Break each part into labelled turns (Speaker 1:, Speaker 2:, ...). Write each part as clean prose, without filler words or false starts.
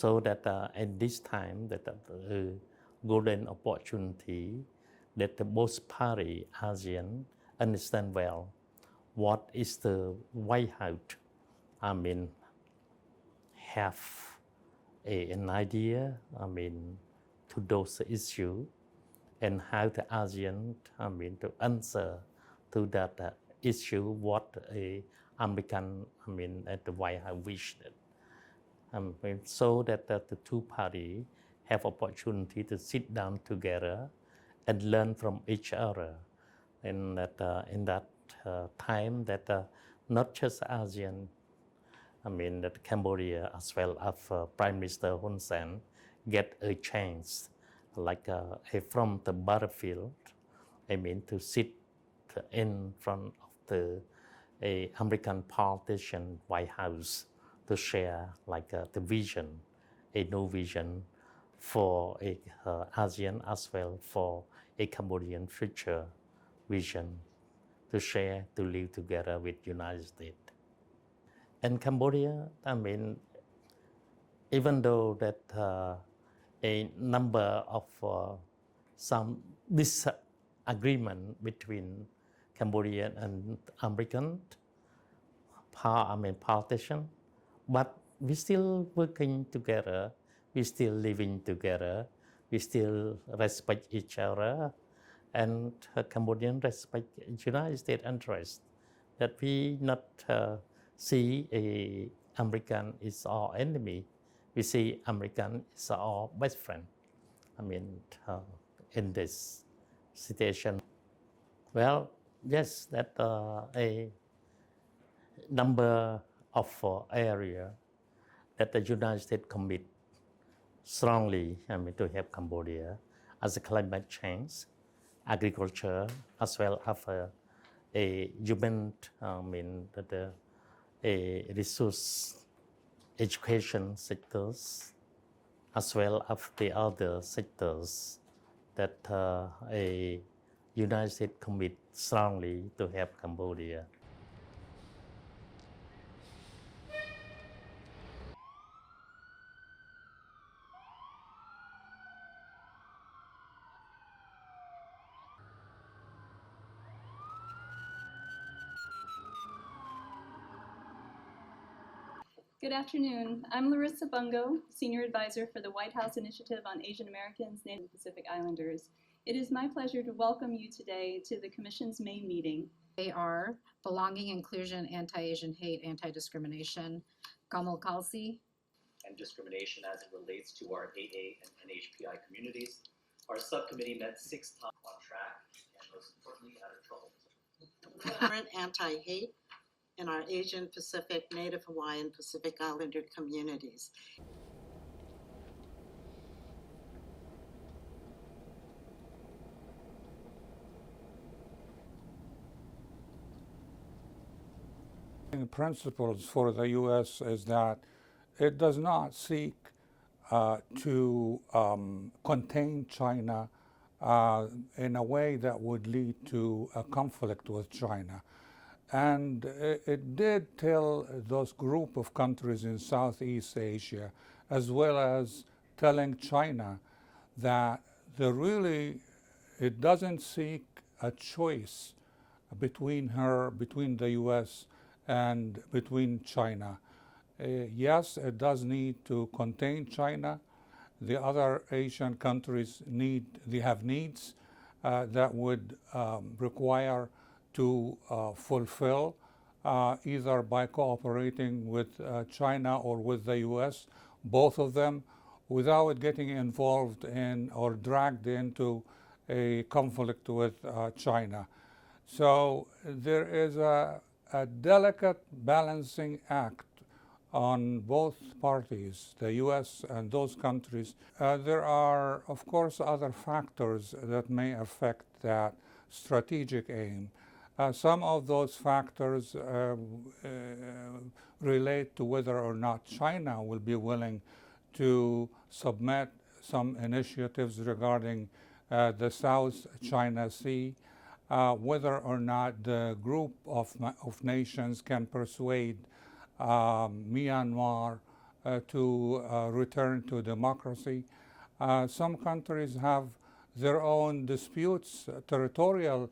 Speaker 1: so that at this time that the golden opportunity that both party ASEAN understand well what is the way out. Have an idea. To those issues and how the ASEAN. To answer to that issue what a American. At the White House wished. So that the two parties have opportunity to sit down together and learn from each other, and that in that time that not just ASEAN, that Cambodia as well as Prime Minister Hun Sen get a chance, like from the battlefield, to sit in front of the American politician White House to share like the vision, a new vision for ASEAN as well for a Cambodian future vision to share, to live together with United States. And Cambodia, even though that a number of some disagreement between Cambodian and American politicians, but we still working together, we still living together, we still respect each other, and Cambodian respect United States interest. That we not see a American is our enemy. We see American is our best friend. In this situation. Well, yes, that a number of area that the United States commit strongly to help Cambodia as a climate change, agriculture, as well as a human, a resource education sectors, as well as the other sectors that a United States commit strongly to help Cambodia.
Speaker 2: Good afternoon. I'm Larissa Bungo, Senior Advisor for the White House Initiative on Asian Americans, Native and Pacific Islanders. It is my pleasure to welcome you today to the Commission's main meeting.
Speaker 3: They are belonging, inclusion, anti-Asian hate, anti-discrimination, Kamal Kalsi,
Speaker 4: and discrimination as it relates to our AA and NHPI communities. Our subcommittee met 6 times on track and most importantly out of trouble.
Speaker 5: Current anti-hate in our Asian Pacific, Native Hawaiian, Pacific Islander communities.
Speaker 6: The principles for the U.S. is that it does not seek to contain China in a way that would lead to a conflict with China. And it did tell those group of countries in Southeast Asia, as well as telling China, that it doesn't seek a choice between the U.S. and between China. Yes, it does need to contain China. The other Asian countries have needs that would require to fulfill either by cooperating with China or with the U.S., both of them, without getting involved in or dragged into a conflict with China. So there is a delicate balancing act on both parties, the U.S. and those countries. There are, of course, other factors that may affect that strategic aim. Some of those factors relate to whether or not China will be willing to submit some initiatives regarding the South China Sea, whether or not the group of nations can persuade Myanmar to return to democracy. Some countries have their own disputes, territorial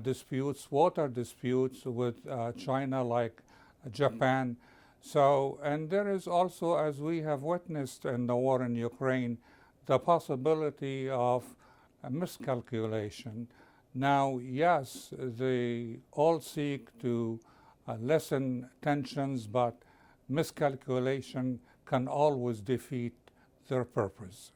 Speaker 6: disputes, water disputes with China, like Japan. So, and there is also, as we have witnessed in the war in Ukraine, the possibility of a miscalculation. Now, yes, they all seek to lessen tensions, but miscalculation can always defeat their purpose.